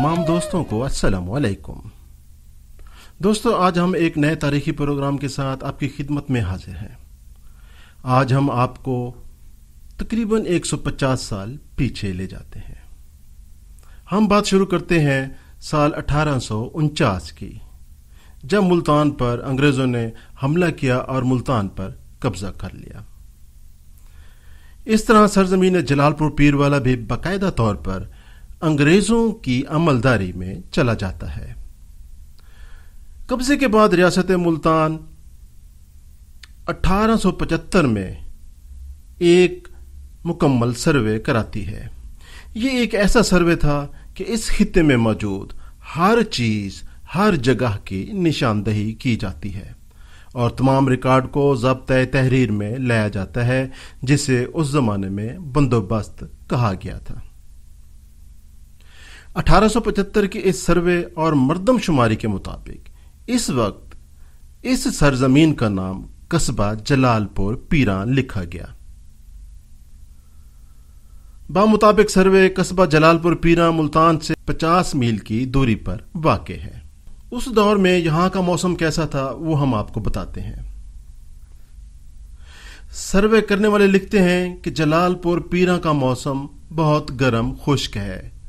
तमाम दोस्तों को अस्सलाम वालेकुम। दोस्तों, आज हम एक नए तारीखी प्रोग्राम के साथ आपकी खिदमत में हाजिर हैं। आज हम आपको तकरीबन 150 साल पीछे ले जाते हैं। हम बात शुरू करते हैं साल 1849 की, जब मुल्तान पर अंग्रेज़ों ने हमला किया और मुल्तान पर कब्जा कर लिया। इस तरह सरजमीन जलालपुर पीरवाला भी बाकायदा तौर पर अंग्रेज़ों की अमलदारी में चला जाता है। कब्जे के बाद रियासत मुल्तान 1875 में एक मुकम्मल सर्वे कराती है। ये एक ऐसा सर्वे था कि इस खित्ते में मौजूद हर चीज़, हर जगह की निशानदही की जाती है और तमाम रिकॉर्ड को ज़ब्त तहरीर में लाया जाता है, जिसे उस ज़माने में बंदोबस्त कहा गया था। 1875 के इस सर्वे और मर्दमशुमारी के मुताबिक इस वक्त इस सरजमीन का नाम कस्बा जलालपुर पीरां लिखा गया। बामुताबिक सर्वे कस्बा जलालपुर पीरां मुल्तान से 50 मील की दूरी पर वाक़ है। उस दौर में यहाँ का मौसम कैसा था वो हम आपको बताते हैं। सर्वे करने वाले लिखते हैं कि जलालपुर पीरां का मौसम बहुत गर्म खुश्क है,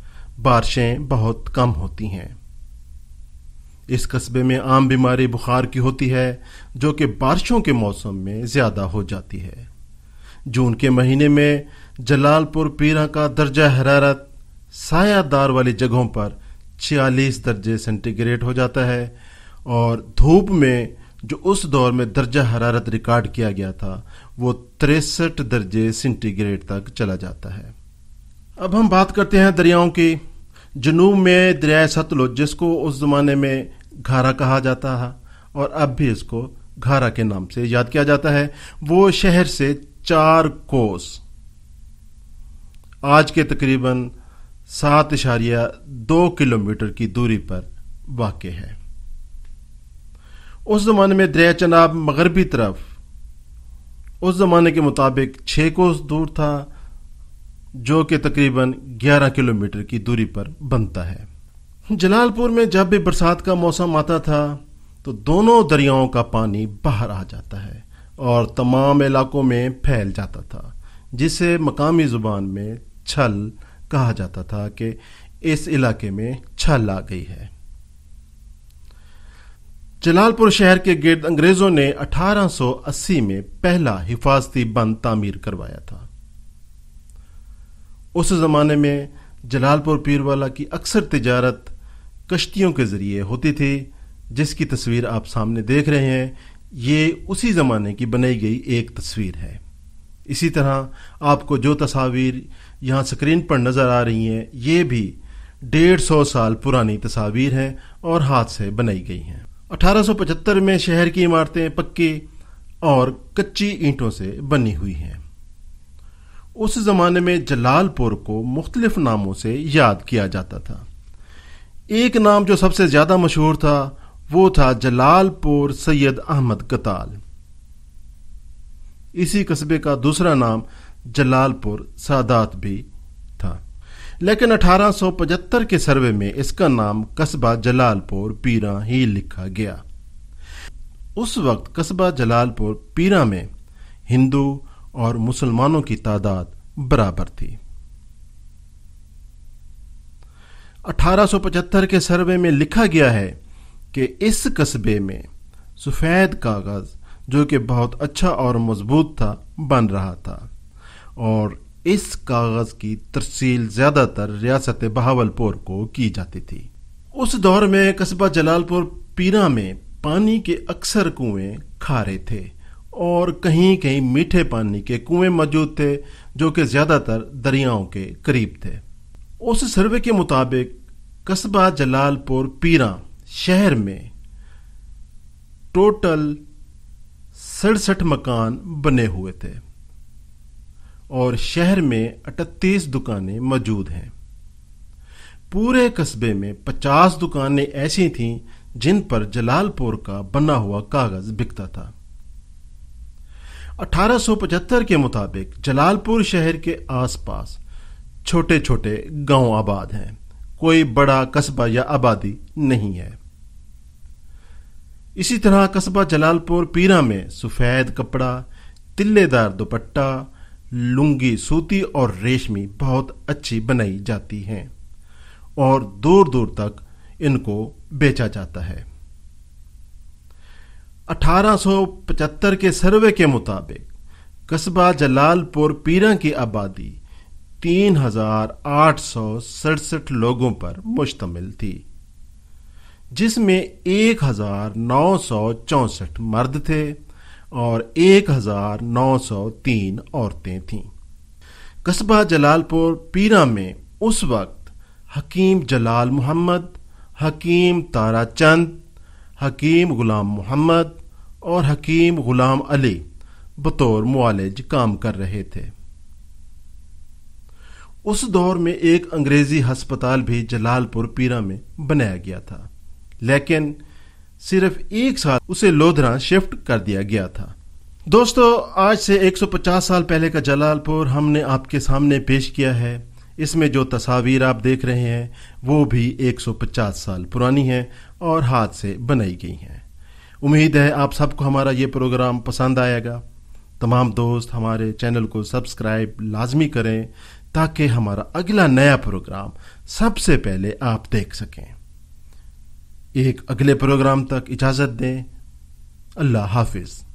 बारिशें बहुत कम होती हैं। इस कस्बे में आम बीमारी बुखार की होती है, जो कि बारिशों के मौसम में ज़्यादा हो जाती है। जून के महीने में जलालपुर पीरां का दर्जा हरारत सायादार वाली जगहों पर 46 दर्जे सेंटीग्रेड हो जाता है और धूप में जो उस दौर में दर्जा हरारत रिकॉर्ड किया गया था वो 63 दर्जे सेंटीग्रेड तक चला जाता है। अब हम बात करते हैं दरियाओं की। जनूब में दरिया सतलुज, जिसको उस ज़माने में घारा कहा जाता है और अब भी इसको घारा के नाम से याद किया जाता है, वो शहर से 4 कोस, आज के तकरीबन 7.2 किलोमीटर की दूरी पर वाक़ है। उस ज़माने में दरिया चनाब मगरबी तरफ उस ज़माने के मुताबिक 6 कोस दूर था, जो कि तकरीबन 11 किलोमीटर की दूरी पर बनता है। जलालपुर में जब भी बरसात का मौसम आता था तो दोनों दरियाओं का पानी बाहर आ जाता है और तमाम इलाकों में फैल जाता था, जिसे मकामी ज़ुबान में छल कहा जाता था कि इस इलाके में छल आ गई है। जलालपुर शहर के गिर्द अंग्रेज़ों ने 1880 में पहला हिफाजती बंद तामीर करवाया था। उस ज़माने में जलालपुर पीरवाला की अक्सर तिजारत कश्तियों के ज़रिए होती थी, जिसकी तस्वीर आप सामने देख रहे हैं। ये उसी ज़माने की बनाई गई एक तस्वीर है। इसी तरह आपको जो तस्वीर यहाँ स्क्रीन पर नज़र आ रही हैं, ये भी 150 साल पुरानी तस्वीर हैं और हाथ से बनाई गई हैं। 1875 में शहर की इमारतें पक्की और कच्ची ईंटों से बनी हुई हैं। उस ज़माने में जलालपुर को मुख्तलिफ नामों से याद किया जाता था। एक नाम जो सबसे ज़्यादा मशहूर था वो था जलालपुर सैयद अहमद कताल। इसी कस्बे का दूसरा नाम जलालपुर सादात भी था, लेकिन 1875 के सर्वे में इसका नाम कस्बा जलालपुर पीरां ही लिखा गया। उस वक्त कस्बा जलालपुर पीरां में हिंदू और मुसलमानों की तादाद बराबर थी। 1875 के सर्वे में लिखा गया है कि इस कस्बे में सफ़ेद कागज़, जो कि बहुत अच्छा और मजबूत था, बन रहा था और इस कागज़ की तरसील ज़्यादातर रियासत बहावलपुर को की जाती थी। उस दौर में कस्बा जलालपुर पीरां में पानी के अक्सर कुएं खारे थे और कहीं कहीं मीठे पानी के कुएं मौजूद थे, जो कि ज़्यादातर दरियाओं के करीब थे। उस सर्वे के मुताबिक कस्बा जलालपुर पीरां शहर में टोटल 67 मकान बने हुए थे और शहर में 38 दुकानें मौजूद हैं। पूरे कस्बे में 50 दुकानें ऐसी थीं जिन पर जलालपुर का बना हुआ कागज बिकता था। 1875 के मुताबिक जलालपुर शहर के आसपास छोटे छोटे गांव आबाद हैं। कोई बड़ा कस्बा या आबादी नहीं है। इसी तरह कस्बा जलालपुर पीरा में सफेद कपड़ा, तिल्लेदार दुपट्टा, लुंगी सूती और रेशमी बहुत अच्छी बनाई जाती हैं और दूर दूर तक इनको बेचा जाता है। 1875 के सर्वे के मुताबिक कस्बा जलालपुर पीरा की आबादी 3,867 लोगों पर मुश्तमिल थी, जिसमें 1,964 मर्द थे और 1,903 औरतें थीं। कस्बा जलालपुर पीरा में उस वक्त हकीम जलाल मोहम्मद, हकीम तारा चंद, हकीम गुलाम मोहम्मद और हकीम गुलाम अली बतौर मुआलिज काम कर रहे थे। उस दौर में एक अंग्रेजी अस्पताल भी जलालपुर पीरा में बनाया गया था, लेकिन सिर्फ एक साल उसे लोधरा शिफ्ट कर दिया गया था। दोस्तों, आज से 150 साल पहले का जलालपुर हमने आपके सामने पेश किया है। इसमें जो तस्वीर आप देख रहे हैं वो भी 150 साल पुरानी है और हाथ से बनाई गई हैं। उम्मीद है आप सबको हमारा ये प्रोग्राम पसंद आएगा। तमाम दोस्त हमारे चैनल को सब्सक्राइब लाजमी करें ताकि हमारा अगला नया प्रोग्राम सबसे पहले आप देख सकें। एक अगले प्रोग्राम तक इजाजत दें। अल्लाह हाफिज।